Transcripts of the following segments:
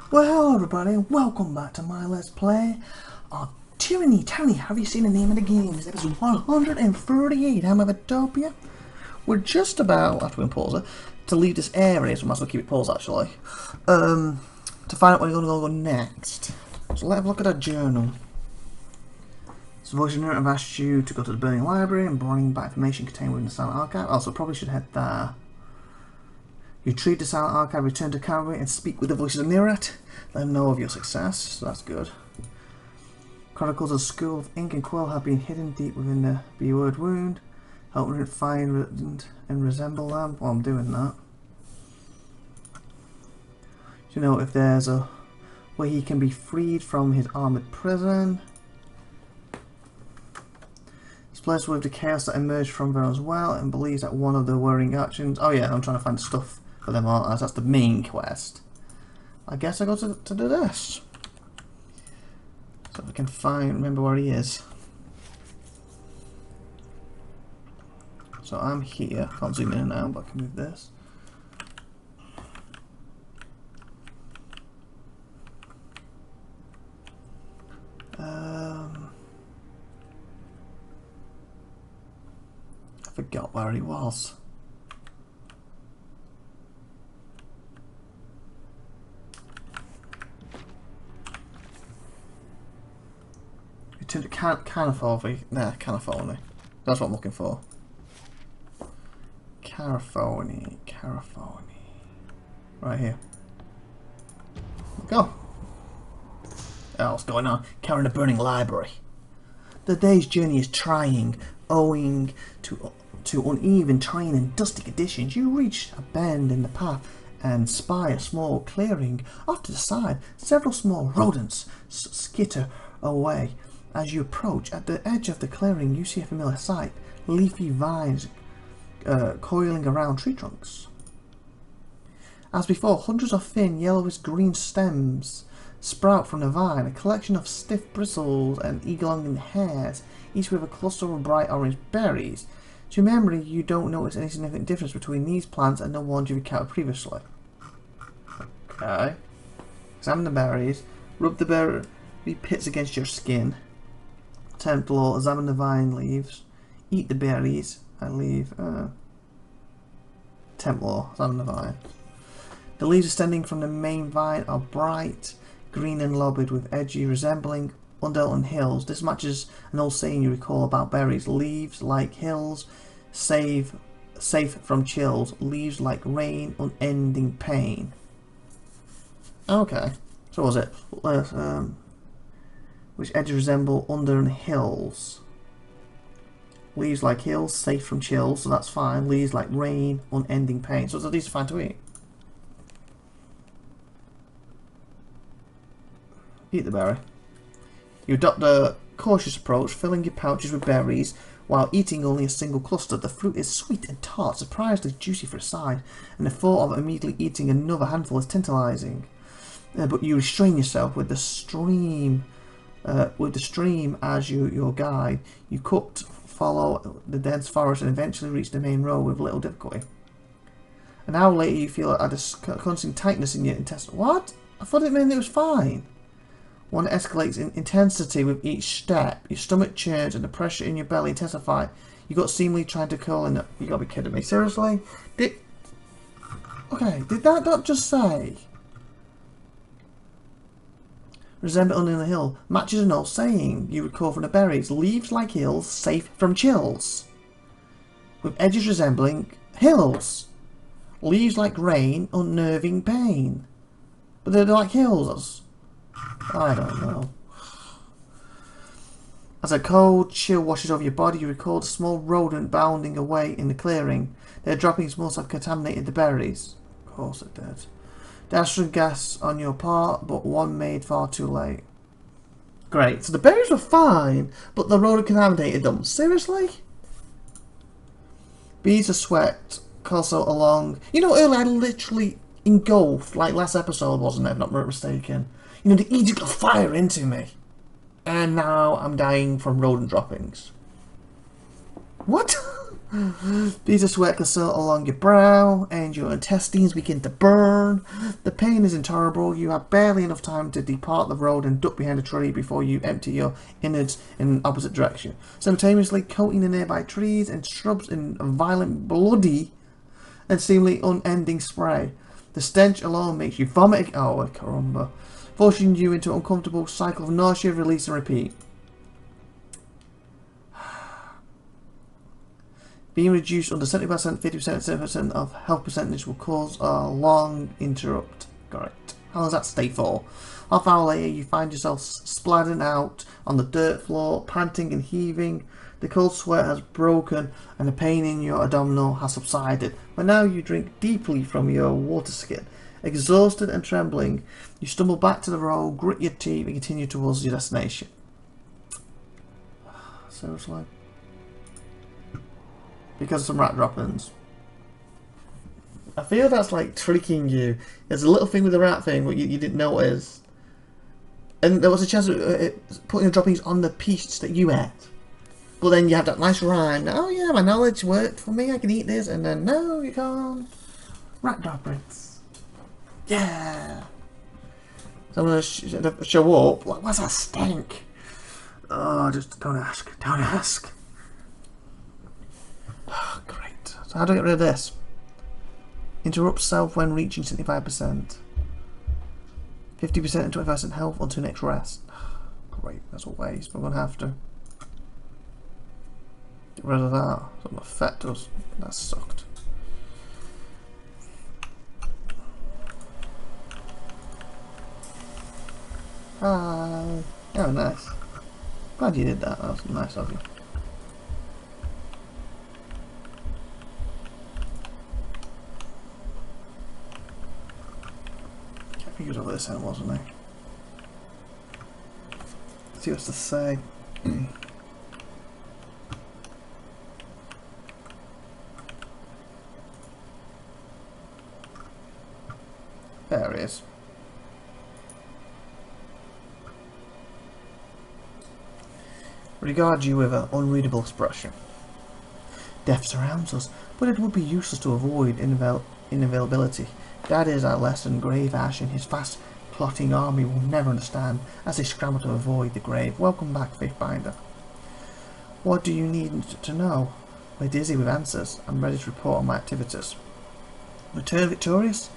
Well, hello everybody, and welcome back to my Let's Play of Tyranny. Have you seen the name of the game? It's episode 138. I'm IVATOPia. We're just about, after we pause it, to leave this area, so we might as well keep it paused actually. To find out where we're going to go next. So let's have a look at our journal. So voice unit have asked you to go to the burning library and bring back information contained within the silent archive. Also, probably should head there. You retrieve the silent archive, return to Cavalry and speak with the voices near it. Let them know of your success, so that's good. Chronicles of School of Ink and Quill have been hidden deep within the B-word wound. Help me find and resemble them. Well, I'm doing that. Do you know if there's a way he can be freed from his armoured prison? He's blessed with the chaos that emerged from there as well and believes that one of the worrying actions... Oh yeah, I'm trying to find stuff for them, aren't I? That's the main quest. I guess I got to do this. So if I can remember where he is. So I'm here. Can't zoom in and out, but I can move this. I forgot where he was. To the Canaphony. Nah, Canaphony. That's what I'm looking for. Canaphony. Right here. Go. Oh, what's going on? Carrying the burning library. The day's journey is trying, owing to uneven terrain and dusty conditions. You reach a bend in the path and spy a small clearing. Off to the side, several small rodents skitter away. As you approach, at the edge of the clearing, you see a familiar sight. Leafy vines coiling around tree trunks. As before, hundreds of thin, yellowish-green stems sprout from the vine, a collection of stiff bristles and elongated hairs, each with a cluster of bright orange berries. To your memory, you don't notice any significant difference between these plants and the ones you've encountered previously. Okay. Examine the berries. Rub the berry pits against your skin. Templar, examine the vine leaves. Eat the berries. I leave. Templar, examine the vine. The leaves extending from the main vine are bright green and lobed with edgy resembling undulating hills. This matches an old saying you recall about berries. Leaves like hills, safe from chills. Leaves like rain, unending pain. Okay. So what was it? Which edges resemble undulating hills. Leaves like hills, safe from chills, so that's fine. Leaves like rain, unending pain. So these are fine to eat. Eat the berry. You adopt a cautious approach, filling your pouches with berries while eating only a single cluster. The fruit is sweet and tart, surprisingly juicy for its size, and the thought of immediately eating another handful is tantalizing. But you restrain yourself with the stream as your guide. You follow the dense forest and eventually reach the main road with little difficulty. An hour later, you feel a constant tightness in your intestine. What? I thought it meant it was fine. One escalates in intensity with each step. Your stomach churns and the pressure in your belly intensifies. You got seemingly trying to curl in. You gotta be kidding me. Seriously? Did that not just say? Resemble under the hill. Matches an old saying you recall from the berries. Leaves like hills, safe from chills. With edges resembling hills. Leaves like rain, unnerving pain. But they're like hills. I don't know. As a cold chill washes over your body, you recall a small rodent bounding away in the clearing. Their droppings must have contaminated the berries. Of course it did. Desperate gas on your part, but one made far too late. Great. So the berries were fine, but the rodent contaminated them. Seriously? Beads of sweat also along. You know, earlier I literally engulfed, like last episode, wasn't it? If I'm not mistaken. You know, the edict of fire into me. And now I'm dying from rodent droppings. What? Beads of sweat can settle along your brow, and your intestines begin to burn. The pain is intolerable. You have barely enough time to depart the road and duck behind a tree before you empty your innards in an opposite direction, simultaneously coating the nearby trees and shrubs in a violent, bloody, and seemingly unending spray. The stench alone makes you vomit. Oh, caramba. Forcing you into an uncomfortable cycle of nausea, release, and repeat. Being reduced under 70%, 50%, 70% of health percentage will cause a long interrupt. Correct. How long does that stay for? Half hour later, you find yourself splattering out on the dirt floor, panting and heaving. The cold sweat has broken and the pain in your abdominal has subsided. But now you drink deeply from your water skin. Exhausted and trembling, you stumble back to the road, grit your teeth, and continue towards your destination. Seriously? Because of some rat droppings. I feel that's like tricking you. There's a little thing with the rat thing what you didn't notice. And there was a chance of putting the droppings on the piece that you ate. But then you have that nice rhyme. Oh yeah, my knowledge worked for me, I can eat this. And then, no, you can't. Rat droppings. Yeah. So I'm going to show up. What's that stink? Oh, just don't ask. Don't ask. Oh, great. So how do I get rid of this? Interrupt self when reaching 75%. 50% and 25% health until next rest. Great, that's a waste, but I'm going to have to get rid of that. It doesn't affect us. That sucked. Hi. Oh, nice. Glad you did that. That was nice of you. He was over this end, wasn't he? Let's see what's to say. There he is. Regard you with an unreadable expression. Death surrounds us, but it would be useless to avoid inavailability. That is our lesson. Grave Ash and his fast plotting army will never understand as they scramble to avoid the grave. Welcome back, Faithbinder. What do you need to know? We're dizzy with answers. I'm ready to report on my activities. Return victorious?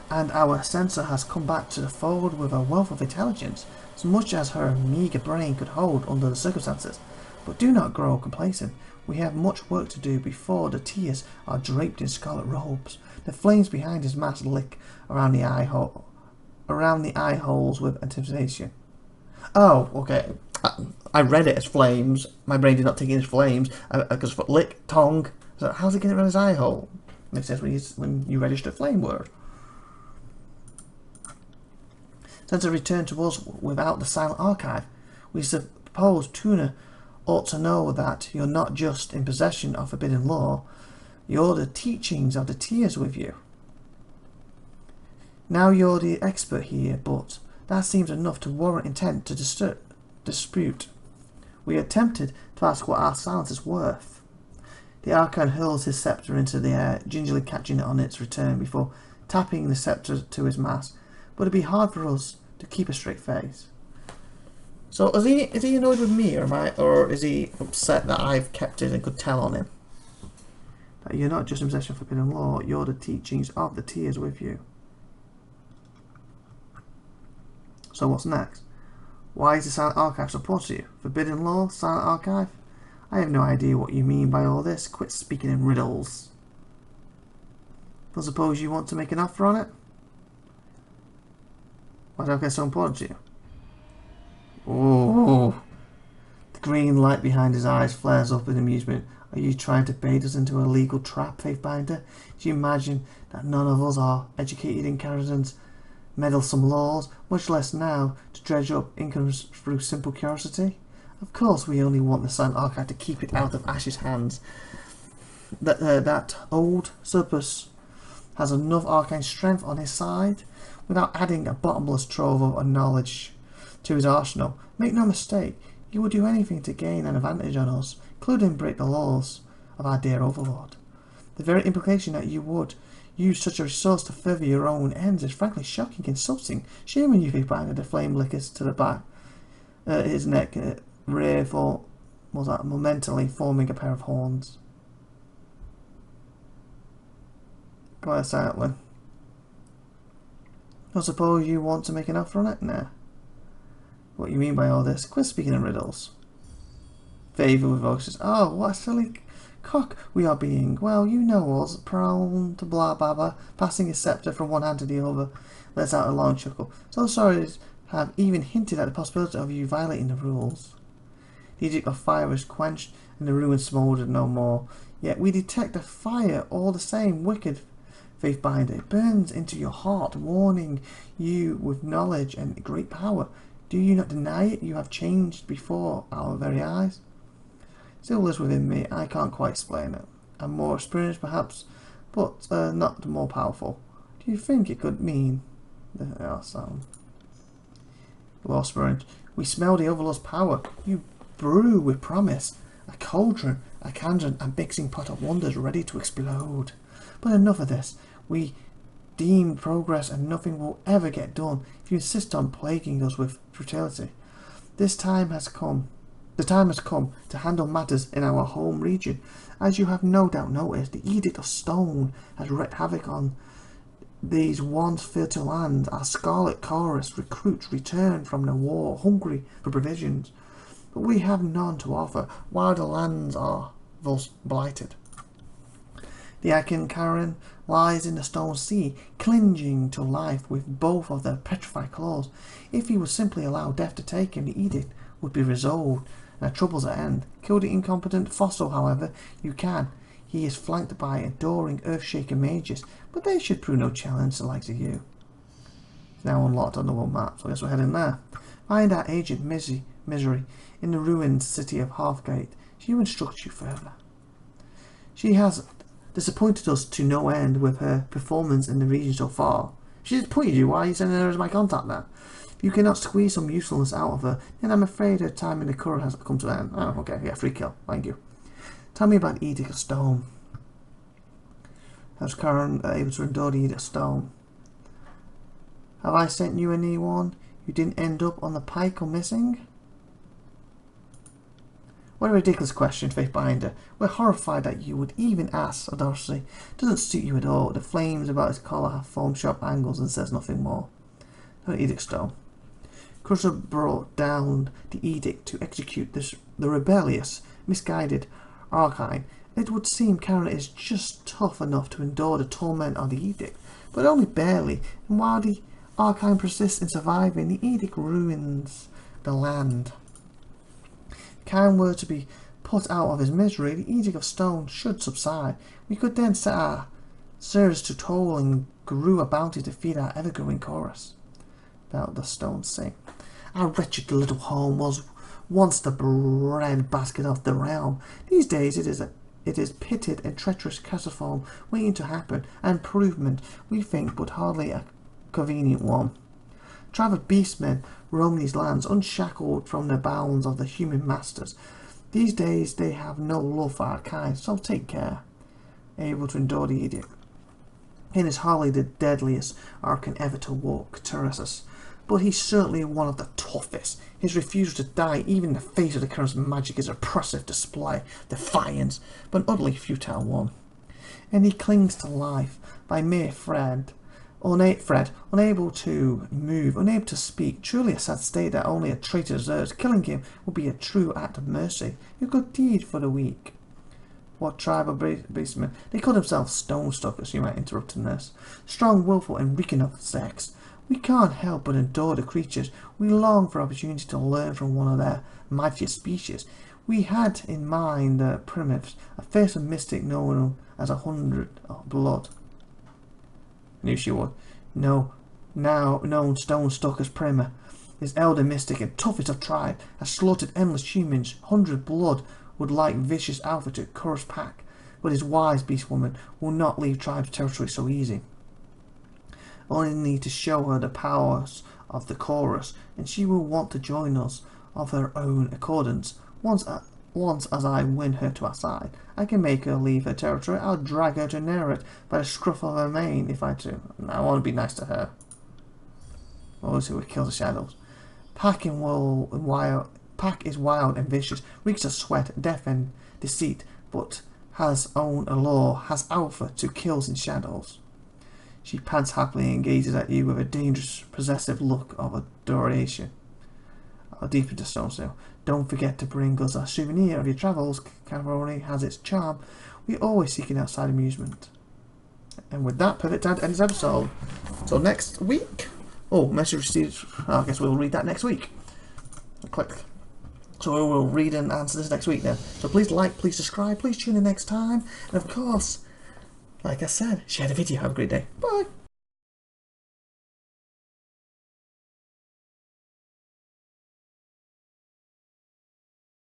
And our censor has come back to the fold with a wealth of intelligence, as much as her meagre brain could hold under the circumstances. But do not grow complacent. We have much work to do before the tears are draped in scarlet robes. The flames behind his mask lick around the eye holes with anticipation. Oh, okay. I read it as flames. My brain did not take it as flames because for lick, tongue. So how's it getting around his eye hole? Makes sense when you register a flame word. Since a return to us without the silent archive, we suppose Tuna ought to know that you're not just in possession of forbidden lore, you're the teachings of the tears with you. Now you're the expert here, but that seems enough to warrant intent to dispute. We attempted to ask what our silence is worth. The Archon hurls his sceptre into the air, gingerly catching it on its return before tapping the sceptre to his mast. But it'd be hard for us to keep a straight face. So is he annoyed with me, or is he upset that I've kept it and could tell on him? That you're not just in possession of forbidden law, you're the teachings of the tears with you. So what's next? Why is the Silent Archive so important to you? Forbidden law? Silent Archive? I have no idea what you mean by all this. Quit speaking in riddles. Don't suppose you want to make an offer on it? Why is that so important to you? Oh, the green light behind his eyes flares up in amusement. Are you trying to bait us into a legal trap, Faithbinder? Do you imagine that none of us are educated in Caradon's meddlesome laws, much less now to dredge up incomes through simple curiosity? Of course we only want the Silent Archive to keep it out of Ash's hands. That old Surplus has enough arcane strength on his side without adding a bottomless trove of knowledge to his arsenal. Make no mistake, he would do anything to gain an advantage on us, including break the laws of our dear overlord. The very implication that you would use such a resource to further your own ends is frankly shocking, insulting. Shame on you, Vipander. The flame lickers to the back his neck, rear for was that momentarily forming a pair of horns. Quite silently. I suppose you want to make an offer on it now. What you mean by all this? Quit speaking in riddles. Favour with voices. Oh, what a silly cock we are being. Well, you know us, prone to blah blah blah, passing his sceptre from one hand to the other. Lets out a long chuckle. So sorry to have even hinted at the possibility of you violating the rules. The edict of fire was quenched and the ruin smouldered no more. Yet we detect a fire all the same, wicked faith behind it. It burns into your heart, warning you with knowledge and great power. Do you not deny it? You have changed before our very eyes. Still lives within me. I can't quite explain it. I'm more experienced, perhaps, but not more powerful. Do you think it could mean the sound? Lost Spirit. We smell the Overlord's power. You brew with promise. A cauldron, a candle, a mixing pot of wonders ready to explode. But enough of this. We deem progress and nothing will ever get done if you insist on plaguing us with brutality. The time has come to handle matters in our home region. As you have no doubt noticed, the Edict of Stone has wreaked havoc on these once fertile lands. Our Scarlet Chorus recruits return from the war, hungry for provisions. But we have none to offer, while the lands are thus blighted. The Akin Karen lies in the stone sea, clinging to life with both of their petrified claws. If he would simply allow death to take him, the edict would be resolved and our troubles at end. Kill the incompetent fossil, however, you can. He is flanked by adoring earth-shaker mages, but they should prove no challenge to the likes of you. It's now unlocked on the world map, so I guess we're heading there. Find our agent Misery in the ruined city of Halfgate. She will instruct you further. She has disappointed us to no end with her performance in the region so far. She disappointed you? Why are you sending her as my contact now? If you cannot squeeze some usefulness out of her, then I'm afraid her time in the current has come to an end. Oh, okay, yeah, free kill, thank you. Tell me about Edict of Stone. How's Karen able to endure the Edict of Stone? Have I sent you anyone who didn't end up on the pike or missing? What a ridiculous question, Faith behind her. We're horrified that you would even ask, Darcy. Doesn't suit you at all. The flames about his collar have formed sharp angles and says nothing more. No Edict Stone. Crusher brought down the edict to execute the rebellious, misguided Archine. It would seem Karen is just tough enough to endure the torment of the edict, but only barely, and while the Archine persists in surviving, the edict ruins the land. If Karen were to be put out of his misery, the Edict of Stone should subside. We could then set our sirs to toil and grew a bounty to feed our ever-growing chorus. About the stone sing. Our wretched little home was once the bread basket of the realm. These days it is pitted and treacherous castleform waiting to happen. An improvement, we think, but hardly a convenient one. Tribe of beastmen roam these lands, unshackled from the bounds of the human masters. These days they have no love for our kind, so take care. Able to endure the edict. He is hardly the deadliest Archon ever to walk Tyranny, but he's certainly one of the toughest. His refusal to die, even in the face of the current's magic, is an oppressive display of defiance, but an utterly futile one. And he clings to life by mere unable to move, unable to speak. Truly a sad state that only a traitor deserves. Killing him would be a true act of mercy, a good deed for the weak. What tribe of beastmen? They call themselves stone stalkers, you might interrupt in this. Strong, willful, and reeking of sex. We can't help but adore the creatures. We long for opportunity to learn from one of their mightiest species. We had in mind the primitives, a fearsome mystic known as 100 Blood. Knew she would. No, now known stone stalkers Prima. This elder mystic and toughest of tribe has slaughtered endless humans. 100 Blood would like vicious alpha to Chorus pack, but his wise beast woman will not leave tribe's territory so easy. Only need to show her the powers of the chorus, and she will want to join us of her own accordance. Once Once as I win her to our side, I can make her leave her territory. I'll drag her to near it by the scruff of her mane if I do. No, I want to be nice to her. Those who would kill the shadows. Pack is wild and vicious, reeks of sweat, death and deceit, but has own allure, has alpha to kills in shadows. She pants happily and gazes at you with a dangerous, possessive look of adoration. Deep into Stonesdale. Don't forget to bring us a souvenir of your travels. Cameroni has its charm. We're always seeking outside amusement. And with that, perfect time to end this episode. So next week. Oh, message received. I guess we'll read that next week. Click. So we will read and answer this next week then. So please like, please subscribe, please tune in next time. And of course, like I said, share the video. Have a great day. Bye.